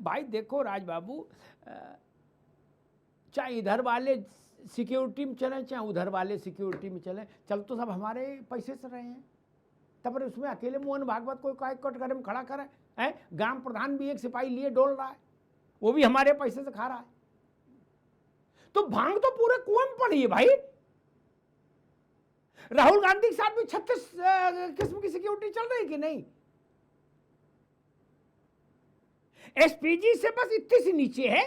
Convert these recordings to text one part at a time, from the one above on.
भाई देखो राज बाबू, चाहे इधर वाले सिक्योरिटी में चले चाहे उधर वाले सिक्योरिटी में चले, चल तो सब हमारे पैसे से रहे हैं। तब उसमें अकेले मोहन भागवत कोई काय कटघरे में खड़ा करे है, ग्राम प्रधान भी एक सिपाही लिए डोल रहा है, वो भी हमारे पैसे से खा रहा है। तो भांग तो पूरे कुएं में पड़ी है भाई। राहुल गांधी के साथ भी 36 किस्म की सिक्योरिटी चल रही कि नहीं? एसपीजी से बस इतनी सी नीचे है,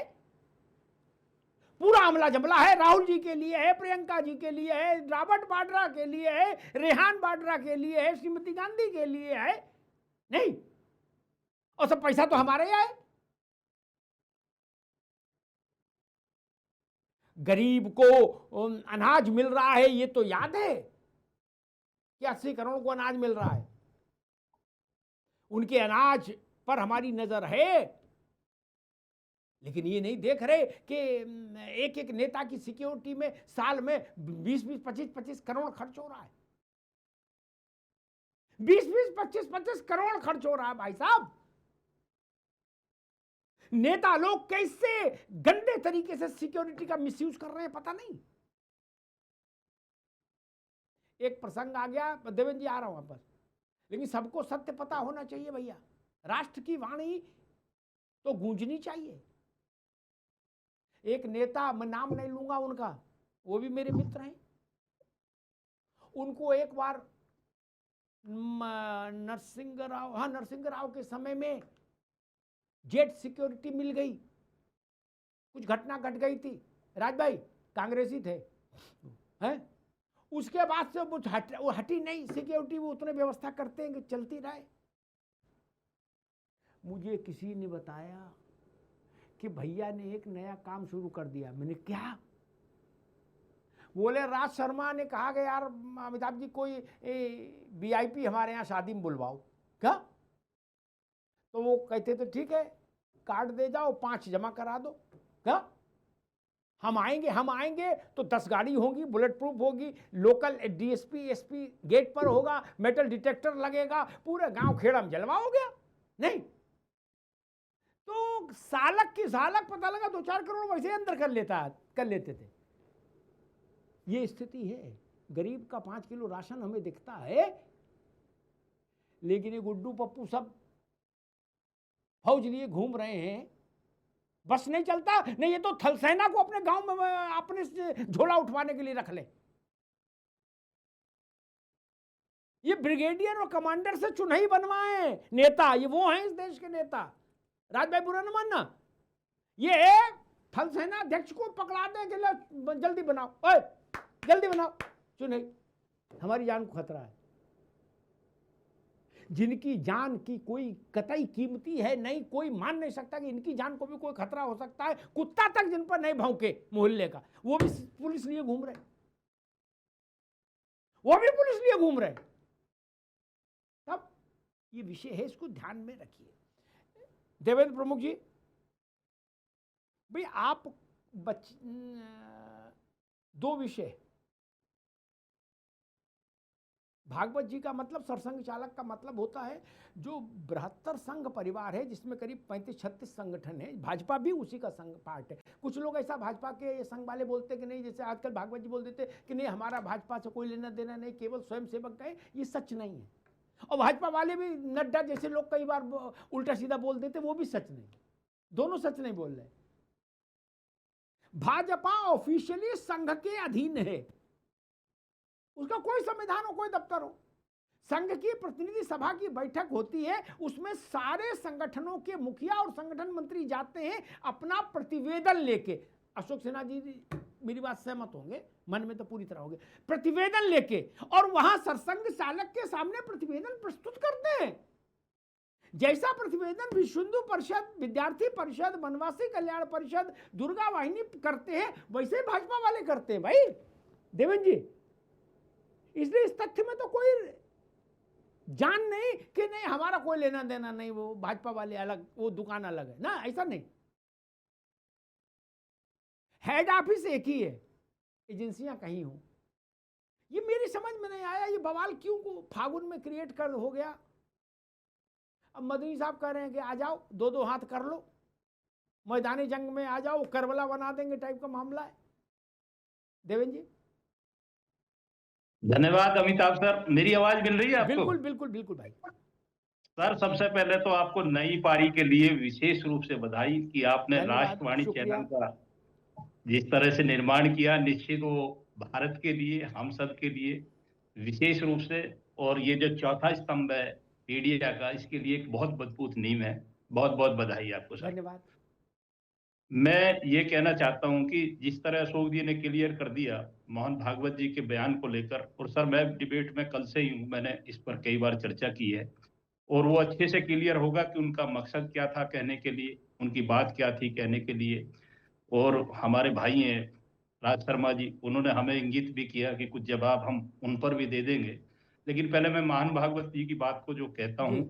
पूरा अमला जमला है। राहुल जी के लिए है, प्रियंका जी के लिए है, रॉबर्ट वाड्रा के लिए है, रेहान वाड्रा के लिए है, श्रीमती गांधी के लिए है, नहीं? और सब पैसा तो हमारे ही है। गरीब को अनाज मिल रहा है, ये तो याद है कि 80 करोड़ को अनाज मिल रहा है। उनके अनाज पर हमारी नजर है, लेकिन ये नहीं देख रहे कि एक एक नेता की सिक्योरिटी में साल में 20-20, 25-25 करोड़ खर्च हो रहा है। 20-20, 25-25 करोड़ खर्च हो रहा है भाई साहब। नेता लोग कैसे गंदे तरीके से सिक्योरिटी का मिसयूज कर रहे हैं पता नहीं। एक प्रसंग आ गया, देवेंद्र जी आ रहा हूं वापस, लेकिन सबको सत्य पता होना चाहिए भैया। राष्ट्र की वाणी तो गूंजनी चाहिए। एक नेता, मैं नाम नहीं लूंगा उनका, वो भी मेरे मित्र हैं, उनको एक बार नरसिंह राव के समय में जेट सिक्योरिटी मिल गई, कुछ घटना घट गई थी, राज भाई कांग्रेसी थे हैं? उसके बाद से वो हटी नहीं सिक्योरिटी, वो उतने व्यवस्था करते हैं कि चलती रहे। मुझे किसी ने बताया कि भैया ने एक नया काम शुरू कर दिया। मैंने क्या? बोले राज शर्मा ने कहा कि यार अमिताभ जी कोई वीआईपी हमारे यहाँ शादी में बुलवाओ। क्या? तो वो कहते थे ठीक है, कार्ड दे जाओ, 5 जमा करा दो। क्या? हम आएंगे तो 10 गाड़ी होगी, बुलेट प्रूफ होगी, लोकल डीएसपी एसपी गेट पर होगा, मेटल डिटेक्टर लगेगा, पूरे गांव खेड़ा में जलवा हो गया। नहीं तो सालक की सालक पता लगा 2-4 करोड़ वैसे अंदर कर लेते थे। ये स्थिति है। गरीब का 5 किलो राशन हमें दिखता है, लेकिन ये गुड्डू पप्पू सब फौज लिए घूम रहे हैं, बस नहीं चलता। नहीं ये तो थल सेना को अपने गांव में अपने झोला उठवाने के लिए रख ले। ये ब्रिगेडियर और कमांडर से चुनाई बनवाए नेता, ये वो हैं इस देश के नेता। राज भाई बुरा न मानना, ये थल सेना अध्यक्ष को पकड़ा दें कि जल्दी बनाओ, ओए जल्दी बनाओ चुनाई, हमारी जान को खतरा है। जिनकी जान की कोई कतई कीमती है नहीं, कोई मान नहीं सकता कि इनकी जान को भी कोई खतरा हो सकता है। कुत्ता तक जिन पर नहीं भौंके मोहल्ले का, वो भी पुलिस लिए घूम रहे, तब ये विषय है, इसको ध्यान में रखिए। देवेंद्र प्रमुख जी, भाई आप 2 विषय, भागवत जी का मतलब सरसंघ चालक का मतलब होता है जो बृहत्तर संघ परिवार है, जिसमें करीब 35-36 संगठन है। भाजपा भी उसी का संघ पार्ट है। कुछ लोग ऐसा भाजपा के संघ वाले बोलते कि नहीं, जैसे आजकल भागवत जी बोल देते कि नहीं हमारा भाजपा से कोई लेना देना नहीं, केवल स्वयं सेवक है। ये सच नहीं है। और भाजपा वाले भी, नड्डा जैसे लोग कई बार उल्टा सीधा बोल देते, वो भी सच नहीं। दोनों सच नहीं बोल रहे। भाजपा ऑफिशियली संघ के अधीन है, उसका कोई संविधान हो, कोई दफ्तर हो। संघ की प्रतिनिधि सभा की बैठक होती है, उसमें सारे संगठनों के मुखिया और संगठन मंत्री जाते हैं अपना प्रतिवेदन लेके। अशोक सिन्हा जी मेरी बात सहमत होंगे, मन में तो पूरी तरह होंगे। प्रतिवेदन लेके, और वहां सरसंघ चालक के सामने प्रतिवेदन प्रस्तुत करते हैं। जैसा प्रतिवेदन विश्व हिंदू परिषद, विद्यार्थी परिषद, वनवासी कल्याण परिषद, दुर्गा वाहिनी करते हैं, वैसे ही भाजपा वाले करते हैं भाई देवेंद्र जी। इसलिए इस तथ्य में तो कोई जान नहीं कि नहीं हमारा कोई लेना देना नहीं, वो भाजपा वाले अलग, वो दुकान अलग है ना, ऐसा नहीं। हेड ऑफिस एक ही है, एजेंसियां कहीं हो। ये मेरी समझ में नहीं आया, ये बवाल क्यों फागुन में क्रिएट कर हो गया। अब मदनी साहब कह रहे हैं कि आ जाओ, 2-2 हाथ कर लो, मैदानी जंग में आ जाओ, करबला बना देंगे टाइप का मामला है। देवेंद्र जी। धन्यवाद अमिताभ सर। मेरी आवाज मिल रही है आपको? बिल्कुल बिल्कुल बिल्कुल भाई। सर, सबसे पहले तो आपको नई पारी के लिए विशेष रूप से बधाई कि आपने धन्यवाद, राष्ट्रवाणी शुक्रिया। चैनल का जिस तरह से निर्माण किया, निश्चित वो भारत के लिए, हम सब के लिए विशेष रूप से, और ये जो चौथा स्तंभ है मीडिया का, इसके लिए एक बहुत मजबूत नींव है। बहुत बहुत बधाई आपको सर। धन्यवाद। मैं ये कहना चाहता हूं कि जिस तरह अशोक जी ने क्लियर कर दिया मोहन भागवत जी के बयान को लेकर, और सर मैं डिबेट में कल से ही हूं, मैंने इस पर कई बार चर्चा की है, और वो अच्छे से क्लियर होगा कि उनका मकसद क्या था कहने के लिए, उनकी बात क्या थी कहने के लिए। और हमारे भाई हैं राज शर्मा जी, उन्होंने हमें इंगित भी किया कि कुछ जवाब हम उन पर भी दे देंगे। लेकिन पहले मैं महान भागवत जी की बात को जो कहता हूं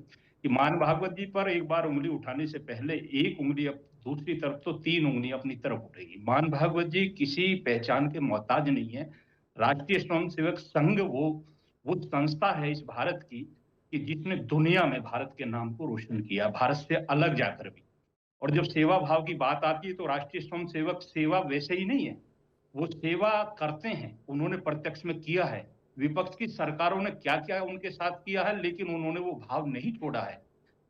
कि महान भागवत जी पर एक बार उंगली उठाने से पहले एक उंगली अब दूसरी तरफ तो तीन उंगली अपनी तरफ उठेगी। महान भागवत जी किसी पहचान के मोहताज नहीं है। राष्ट्रीय स्वयंसेवक संघ वो संस्था है इस भारत की कि जिसने दुनिया में भारत के नाम को रोशन किया, भारत से अलग जाकर भी। और जब सेवा भाव की बात आती है तो राष्ट्रीय स्वयंसेवक सेवा वैसे ही नहीं है, वो सेवा करते हैं, उन्होंने प्रत्यक्ष में किया है। विपक्ष की सरकारों ने क्या क्या उनके साथ किया है, लेकिन उन्होंने वो भाव नहीं छोड़ा है।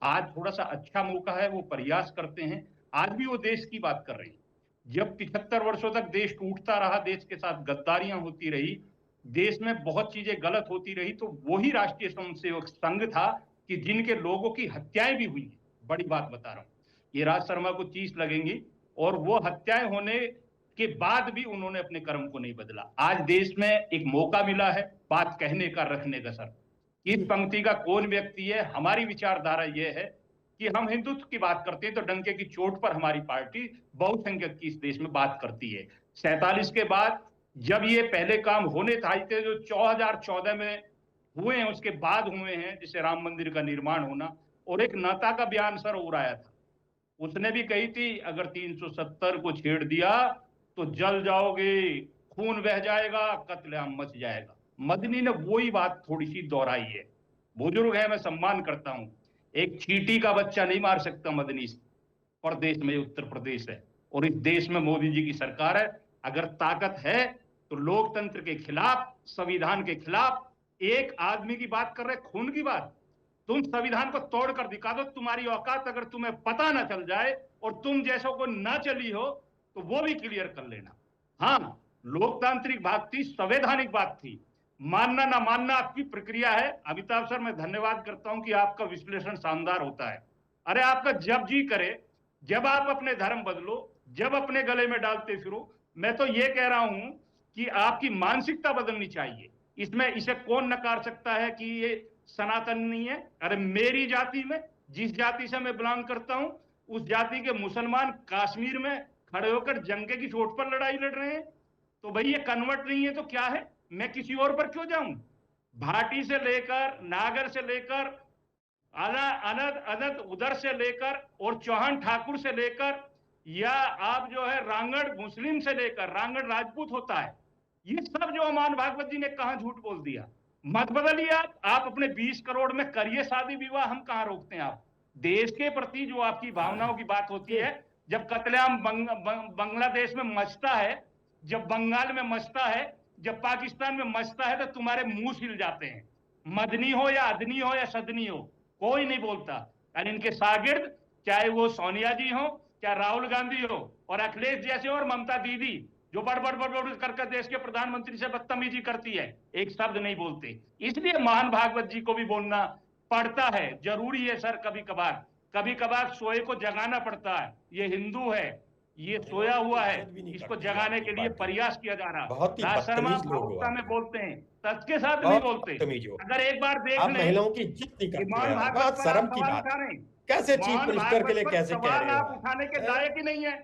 आज थोड़ा सा अच्छा मौका है, वो प्रयास करते हैं। आज भी वो देश की बात कर रहे हैं। जब 75 वर्षों तक देश टूटता रहा, देश के साथ गद्दारियां होती रही, देश में बहुत चीजें गलत होती रही, तो वही राष्ट्रीय स्वयंसेवक संघ था कि जिनके लोगों की हत्याएं भी हुई। बड़ी बात बता रहा हूं, ये राज शर्मा को चीज लगेंगी, और वो हत्याएं होने के बाद भी उन्होंने अपने कर्म को नहीं बदला। आज देश में एक मौका मिला है बात कहने का, रखने का। सर, इस पंक्ति का कौन व्यक्ति है? हमारी विचारधारा यह है कि हम हिंदुत्व की बात करते हैं तो डंके की चोट पर हमारी पार्टी बहुसंख्यक की इस देश में बात करती है। 47 के बाद जब ये पहले काम होने थे जो 2014 में हुए हैं, उसके बाद हुए हैं, जिसे राम मंदिर का निर्माण होना, और एक नाता का बयान सर उड़ाया था। उसने भी कही थी अगर 370 को छेड़ दिया तो जल जाओगे, खून बह जाएगा, कत्लेआम मच जाएगा। मदनी ने वही बात थोड़ी सी दोहराई है। बुजुर्ग है, मैं सम्मान करता हूं, एक चींटी का बच्चा नहीं मार सकता मदनी से। प्रदेश में उत्तर प्रदेश है और इस देश में मोदी जी की सरकार है। अगर ताकत है तो लोकतंत्र के खिलाफ, संविधान के खिलाफ एक आदमी की बात कर रहे, खून की बात। तुम संविधान को तोड़ कर दिखा दो, तुम्हारी औकात अगर तुम्हें पता ना चल जाए और तुम जैसों को ना चली हो तो वो भी क्लियर कर लेना। हाँ, लोकतांत्रिक बात थी, संवैधानिक बात थी, मानना ना मानना आपकी प्रक्रिया है। अमिताभ सर, मैं धन्यवाद करता हूं कि आपका विश्लेषण शानदार होता है। अरे आपका जब जी करे, जब आप अपने धर्म बदलो, जब अपने गले में डालते फिरो। मैं तो ये कह रहा हूं कि आपकी मानसिकता बदलनी चाहिए। इसमें इसे कौन नकार सकता है कि ये सनातन नहीं है? अरे मेरी जाति में, जिस जाति से मैं बिलोंग करता हूं, उस जाति के मुसलमान कश्मीर में खड़े होकर जंगे की चोट पर लड़ाई लड़ रहे हैं। तो भाई ये कन्वर्ट नहीं है तो क्या है? मैं किसी और पर क्यों जाऊं? भाटी से लेकर, नागर से लेकर, अनद अनद उधर से लेकर, और चौहान ठाकुर से लेकर, या आप जो है रांगड़ मुस्लिम से लेकर रांगड़ राजपूत होता है, ये सब जो अमान भागवत जी ने कहां झूठ बोल दिया। मत बदलिए आप अपने 20 करोड़ में करिए शादी विवाह, हम कहां रोकते हैं। आप देश के प्रति जो आपकी भावनाओं की बात होती है, जब कत्लेआम बांग्लादेश में मचता है, जब बंगाल में मचता है, जब पाकिस्तान में मचता है, तो तुम्हारे मुंह सिल जाते हैं। मदनी हो या अदनी हो या सदनी हो, कोई नहीं बोलता। और इनके शागिर्द, चाहे वो सोनिया जी हो, चाहे राहुल गांधी हो, और अखिलेश जैसे और ममता दीदी, जो बड़ बड़ बड़ बड़ करके देश के प्रधानमंत्री से बदतमीजी करती है, एक शब्द नहीं बोलते। इसलिए महान भागवत जी को भी बोलना पड़ता है, जरूरी है सर। कभी कभार सोए को जगाना पड़ता है। ये हिंदू है, ये सोया हुआ है, इसको जगाने के लिए प्रयास किया जा रहा है। राज शर्मा भावुकता में बोलते हैं, सच के साथ नहीं बोलते। अगर एक बार देख लें, महिलाओं की इज्जत नहीं करते महान हैं, भागवत बहुत पर शर्म आप की सवाल बात उठा रहे हैं, कैसे चीफ महान मिनिस्टर के लिए भागवत पर कैसे कह सवाल रहे आप हो उठाने के लायक ही नहीं है।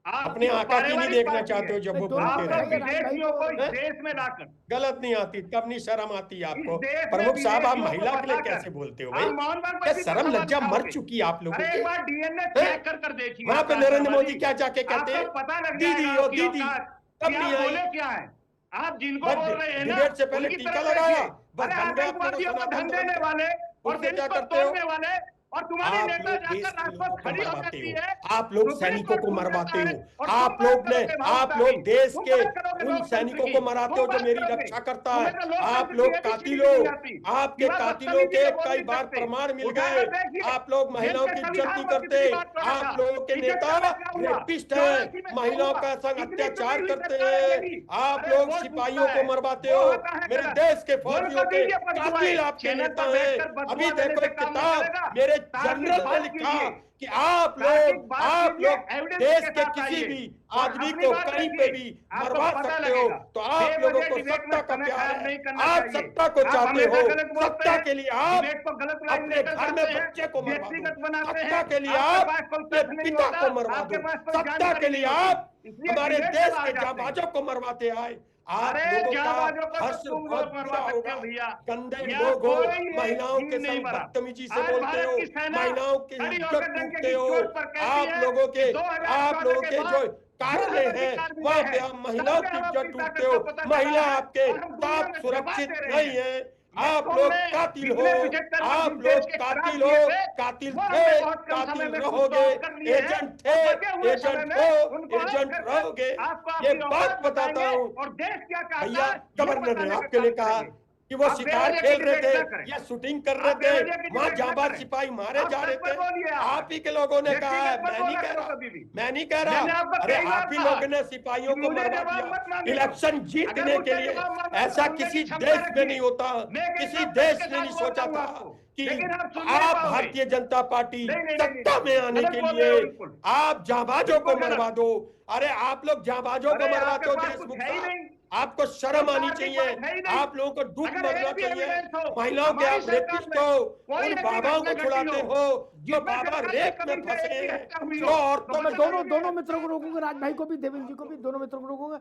अपने आका की नहीं देखना चाहते हो जब वो बोलते आपको रहे विदेशियों को इस देश में लाकर, गलत नहीं आती, कब नहीं शर्म आती है आपको? इस देश में प्रमुख साहब, आप विदेशियों को महिला के लिए बताकर कैसे बोलते हो आप भाई? मोहन भागवत क्या जी पर शर्म सवाल लज्जा मर उठाओगे? चुकी है आप लोगों अरे की? एक बार डीएनए चेक कर देखिए, वहां पे नरेंद्र मोदी क्या जाके कहते हैं, आपको पता लग दीदी जाएगा ओ आपकी दीदी, औकात, कब कि नहीं आप आई? बोले क्या है। आप जिनको बस बोल रहे हैं ना, डिबेट से पहले उनकी टीका तरफ लगाया, देखिए। बस अरे धंधे अपने को आतंकवादियों को सुना धन बंद देने वाले और उनसे देश क्या को करते हो? तोड़ने वाले और तुम्हारे आप नेता लोग देश जाकर के राजपथ लोगों को खड़ी होकर मरवाते की हो, है, आप लोग सुप्रीम सैनिकों कोर्ट को पूछता मरवाते है, हो, और आप तुम बात लोग ने करोगे आप भावुकता लोग की, देश तुम के बात करोगे उन लोकतंत्र सैनिकों की, को मराते हो तुम जो बात मेरी करोगे, रक्षा करता तुम्हें है। तो लोकतंत्र आप की लोग ABCD कातिलों, भी नहीं आती, आपके सिवा कातिलों बदतमीजी के के बोल कई नहीं बार सकते। प्रमाण मिल उदाहरण गए। देखिए, आप लोग महिलाओं जिनसे की इज्जत संविधान नहीं मंत्री करते, की बात कर रहा आप था, लोगों के नेता 71 में क्या हुआ, रेपिस्ट हैं, 84 में क्या महिलाओं हुआ, का संग इतनी चुनी अत्याचार हुई करते सरकार है हैं। मेरी। आप अरे लोग वो सिपाहियों पूछता को है, मरवाते वो हो, होता है मेरे गलत। देश के बोल फौजियों तो के दीजिए पर कातिल दुआएं, आपके चैनल नेता पर हैं। बैठकर बदुआ अभी देने देखो से एक काम नहीं किताब चलेगा। मेरे तार्किक जनरल ने बात लिखा कीजिए, कि आप तार्किक लोग बात कीजिए, एविडेंस देश के के साथ किसी आइए भी और आदमी अपनी को बात कहीं पे रखिए, भी आपको मरवा पता सकते हो। लगेगा। तो आप लोगों बेवजह को डिबेट में सत्ता का समय प्यार खराब है, नहीं करना आप चाहिए। सत्ता को आप चाहते हमेशा हो, गलत बोलते सत्ता हैं, के लिए आप डिबेट को गलत लाइन अपने लेकर घर में जाते हैं, बच्चे को मरवा दो, व्यक्तिगत बनाते सत्ता हैं। के लिए आपके आप पास कोई अपने तथ्य नहीं पिता होता, को मरवा आपके दो, पास कोई सत्ता जानकारी के नहीं लिए होती, आप इसलिए हमारे डिबेट से देश बाहर के जाते हैं। जाबाजों को मरवाते आए। आप अरे लोगों का जाबाजों को तो हर्ष तुम बहुत लोग मरवा बुरा सकते होगा। हो भैया, गंदे यहाँ लोग हो, कोई एक महिलाओं जीव के नहीं संग मरा। बदतमीजी से आज बोलते भारत हो, की सेना महिलाओं की खड़ी इज्जत होकर डंके टूटते की हो। चोट पर कहती आप है लोगों कि के 2014 के जो बाद जो कारने हमें हैं अधिकार मिले वहां पे हैं, हम महिलाओं तब की हमें इज्जत अपनी टूटते ताकत हो। का पता चला महिला है आपके और हम दुनिया साथ में सुरक्षित दबाते रहे नहीं हैं। है। आप नेक्सोन लोग में कातिल जितने हो, 75 आप देश लोग के कातिल खिलाफ हो, किए थे, कातिल वो थे, हमने बहुत कम कातिल समय में रहोगे, कुछ कर लिए हैं, एजेंट और थे, बचे हुए समय एजेंट में हो, उनको हम एजेंट फिर रहोगे। से आपको ये आपकी बात औकात बताता बताएंगे हूँ। और देश क्या चाहता भैया है ये गवर्नर ने बताने का आपके लिए काम कहा करेंगे। कि वो आप शिकार बेवजह खेल की रहे डिबेट थे ना करें, या शूटिंग कर रहे आप बेवजह थे, की वहां डिबेट ना जाबाज करें, सिपाही मारे आप जा रहे सच पर थे। बोलिए। आप ही के लोगों ने कहा है, व्यक्तिगत मत मैं नहीं बोला कह करो रहा, कभी भी। मैं नहीं कह मैंने रहा। आपको अरे कई बार आप ही कहा लोगों ने सिपाहियों कि को मुझे मरवा जवाब दिया मत मांगे। इलेक्शन अगर जीतने के मुझसे लिए। जवाब मांगे तो ऐसा सुनने किसी की क्षमता देश में रखिए। नहीं होता, मैं एक किसी एकदम देश सच के ने नहीं साथ सोचा बोलता हूं था आपको, कि लेकिन आप सुन नहीं आप पाओगे। भारतीय जनता पार्टी नहीं, नहीं, नहीं, सत्ता में नहीं, आने गलत के बोल रहे हो लिए बिल्कुल। आप जाबाजों को बिल्कुल मरवा गलत। दो। अरे आप लोग जाबाजों को अरे मरवाते आपके हो पास देशमुख कुछ है ही साहब, नहीं, आपको शर्म कोई आनी तार्किक चाहिए। बात है ही नहीं। आप लोगों को डूब अगर मरना एक भी चाहिए। एविडेंस हो, महिलाओं के हमारी आप सरकार रेपिस्ट में हो, कोई उन ऐसी बाबाओं घटना को घटी छुड़ाते हो हो जो जिसमें बाबा सरकार की रेप में कमी से फंसे एक हैं, हत्या हुई जो हो, औरतों मैं को दोनों मित्रों को रोकूंगा, राज भाई को भी, देवेंद्र जी को भी, दोनों मित्रों को रोकूंगा।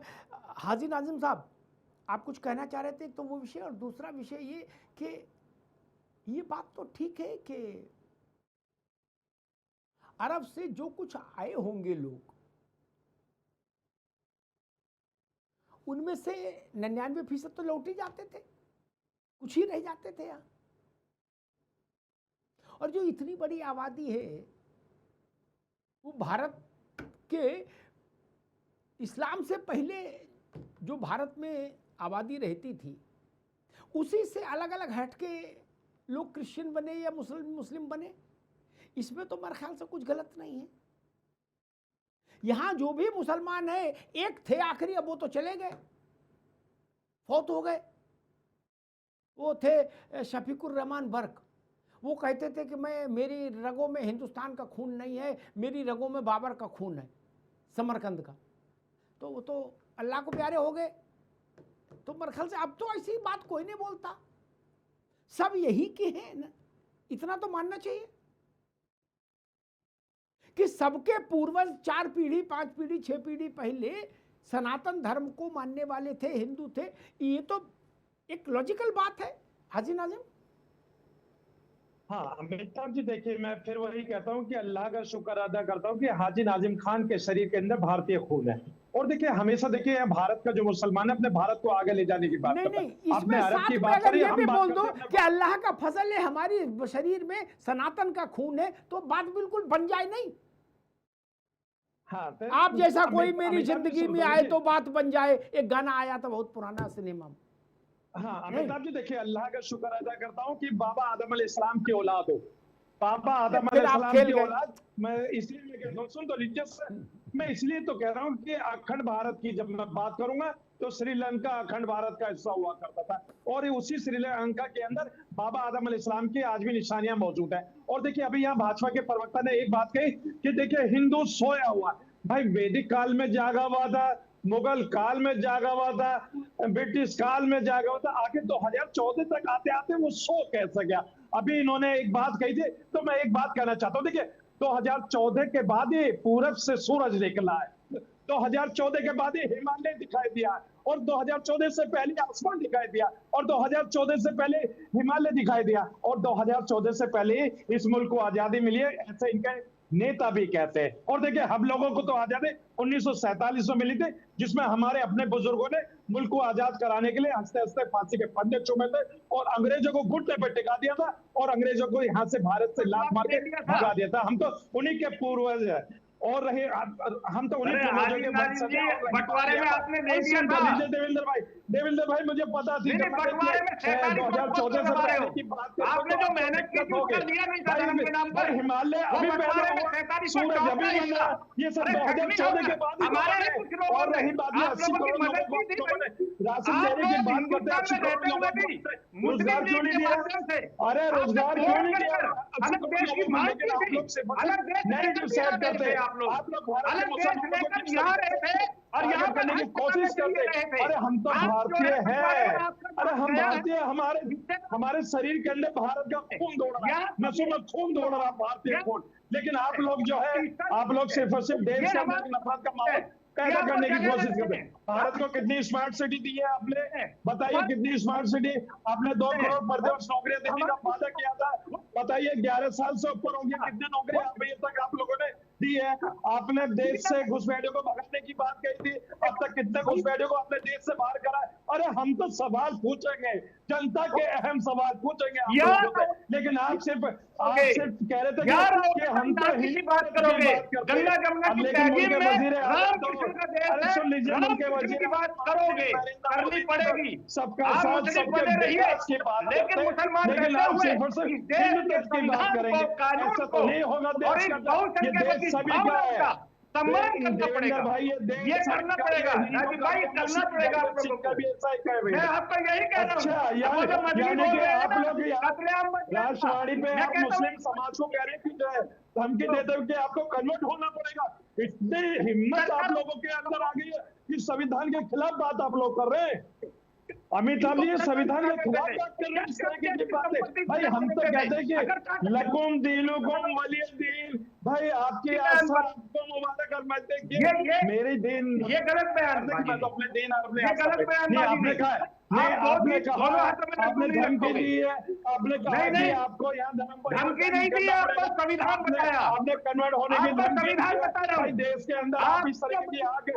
हाजी नाजिम साहब, आप कुछ कहना चाह रहे थे, तो वो विषय, और दूसरा विषय ये कि ये बात तो ठीक है कि अरब से जो कुछ आए होंगे लोग, उनमें से 99% तो लौट ही जाते थे, कुछ ही रह जाते थे यहाँ। और जो इतनी बड़ी आबादी है, वो भारत के इस्लाम से पहले जो भारत में आबादी रहती थी, उसी से अलग अलग हट के लोग क्रिश्चियन बने या मुस्लिम बने, इसमें तो मेरे ख्याल से कुछ गलत नहीं है। यहां जो भी मुसलमान है, एक थे आखिरी, अब वो तो चले गए, फौत हो गए। वो थे शफीकुर रहमान बर्क, वो कहते थे कि मेरी रगों में हिंदुस्तान का खून नहीं है, मेरी रगों में बाबर का खून है, समरकंद का। तो वो तो अल्लाह को प्यारे हो गए। तो मेरे ख्याल से अब तो ऐसी बात कोई नहीं बोलता, सब यही के हैं ना, इतना तो मानना चाहिए कि सबके पूर्वज 4 पीढ़ी 5 पीढ़ी 6 पीढ़ी पहले सनातन धर्म को मानने वाले थे, हिंदू थे। ये तो एक लॉजिकल बात है। हाजी नाजिम। हाँ अमिताभ जी, देखिए मैं फिर वही कहता हूँ कि अल्लाह का शुक्र अदा करता हूँ कि हाजी नाजिम खान के शरीर के अंदर भारतीय खून है। और देखिए हमेशा देखिए भारत का जो मुसलमान है अपने भारत को आगे ले जाने की बात करता है। नहीं, आपने इसमें अरब साथ की में बात अगर करी, ये हम भी बात बोल दो करते हैं कि अल्लाह का फजल है, हमारी शरीर में सनातन का खून है, तो बात बिल्कुल बन जाए नहीं। हाँ, तो आप जैसा कोई मेरी अमिताभ जी जिंदगी में सुन आए लीजिए। तो बात बन जाए। एक गाना आया था बहुत पुराना सिनेमा में। हाँ अमिताभ जी, देखिए अल्लाह का शुक्र अदा करता हूँ कि बाबा आदम अलैहिस्सलाम की औलाद हो। पापा आदम फिर आप अलैहिस्सलाम खेल की गए। औलाद, मैं इसलिए मैं कहता हूँ, सुन तो लीजिए, मैं इसलिए तो कह रहा हूँ कि अखंड भारत की जब मैं बात करूंगा तो श्रीलंका अखंड भारत का हिस्सा हुआ करता था, और उसी श्रीलंका के अंदर बाबा आदम अलैहिस्सलाम की आज भी निशानियां मौजूद है। और देखिए अभी यहाँ भाजपा के प्रवक्ता ने एक बात कही कि देखिए हिंदू सोया हुआ, भाई वैदिक काल में जागा हुआ था, मुगल काल में जागा हुआ था, ब्रिटिश काल में जागा हुआ था, आगे 2014 तक आते आते वो सो कैसे गया। अभी इन्होंने एक बात कही थी, तो मैं एक बात कहना चाहता हूँ, देखिए 2014 के बाद ही पूरब से सूरज निकला है, 2014 के बाद ही हिमालय दिखाई दिया, और 2014 से पहले आसमान दिखाई दिया, और 2014 से पहले हिमालय दिखाई दिया, और 2014 से पहले इस मुल्क को आजादी मिली है। ऐसे इनके नेता भी कहते हैं। और देखिए, हम लोगों को तो आजादी 1947 में मिली थी, जिसमें हमारे अपने बुजुर्गों ने मुल्क को आजाद कराने के लिए हंसते हंसते फांसी के फंदे चूमे थे और अंग्रेजों को घुटने पे टिका दिया था और अंग्रेजों को यहाँ से भारत से लात मार के भगा दिया था। हम तो उन्हीं के पूर्वज हैं और रहे, हम तो उन्हीं पूर्वजों के वंशज हैं। बंटवारे में आपने ले लिया था। देवेंद्र भाई मुझे पता थी नहीं, बंटवारे में 2014 से पहले की बात आपने जो मेहनत की थी उसका लिया नहीं था धर्म के नाम पर। हिमालय अभी पैदा हुआ, सूरज अभी बना, ये सब 2014 के बाद हमारे ही कुछ लोगों और ने रही बात आप 80 लोगों की करोड़ मदद की थी लोगों ने भाई। राशन आप देने की लोग बात करते हैं, 80 हिंदुस्तान में करोड़ रहते हुए लोगों भी को रोजगार क्यों नहीं दिया? अरे रोजगार क्यों नहीं दिया? अलग देश की मांग की थी, अलग देश नैरेटिव सेट करते हैं आप लोग भारत के अलग देश मुसलमानों को लेकर यहाँ रहे थे और यहाँ पर करने की कोशिश करते हैं। अरे हम तो भारतीय हैं, अरे हम भारतीय, हमारे शरीर के अंदर भारत का खून दौड़ रहा है, नसों में खून दौड़ रहा है, भारतीय खून। लेकिन आप लोग जो है, आप लोग सिर्फ और सिर्फ देश के अंदर नफरत का माहौल पैदा करने की कोशिश करते हैं। भारत को कितनी स्मार्ट सिटी दी है आपने? बताइए कितनी स्मार्ट सिटी? आपने 2 करोड़ प्रदेश नौकरियां देने का वादा किया था, बताइए 11 साल से ऊपर हो गया, कितनी नौकरियां अभी तक आप लोगों ने दी है? आपने देश से घुसपैठियों को भगाने की बात कही थी, अब तक कितने घुसपैठियों को आपने देश से बाहर करा? अरे हम तो सवाल पूछेंगे, जनता के अहम सवाल पूछेंगे आप लोगों से, लेकिन आप सिर्फ कह रहे थे कि हम तो की बात करोगे, गंगा जमुना की तहजीब में राम कृष्ण का देश है, सुन लीजिए, राम कृष्ण की बात करोगे, करनी पड़ेगी। सबका आप साथ मुस्लिम सबके बने रहिए, विकास की बात लेकिन करते हैं, मुसलमान लेकिन रहते आप हुए सिर्फ और सिर्फ इस देश हिंदू के देश की बात संविधान करेंगे, को, कानून ऐसा को तो नहीं होगा। और देश इस का ये बहुसंख्यकों की देश सभी का भावनाओं है, का सम्मान करना पड़ेगा। भाई ये करना पड़ेगा, राजीव भाई, करना पड़ेगा आप लोगों को। मैं आपको यही कह रहा हूँ। अच्छा, वो जो मजबूरी यानी बोल कि रहे हैं आप ना, लोग कत्लेआम मत करना। राष्ट्रवादी पे मैं आप कहता हूँ, मुस्लिम समाज को कह रहे हैं कि जो है धमकी देते हुए कि आपको कन्वर्ट होना पड़ेगा। इतनी हिम्मत आप लोगों के अंदर आ गई है कि संविधान के खिलाफ बात आप लोग कर रहे हैं। अमिताभ जी संविधान के खिलाफ बात कर रहे हैं, इस तरह की बातें। भाई हम तो कहते हैं कि लकुम दीनुकुम वलिय दीन, भाई आपकी आस्था आपको मुबारक। और मैं देखिए मेरी दीन, ये गलत बयान, मैं तो अपने दीन अपने ये गलत बयान आपने कहा, आपने कहा, आपने धमकी दी है, आपने कहा कि आपको यहाँ धमकी नहीं दी है, आपको संविधान बताया, आपने कन्वर्ट होने की आपको धमकी संविधान दी है। बता रहा हूँ। भाई देश के अंदर आप इस तरह की आग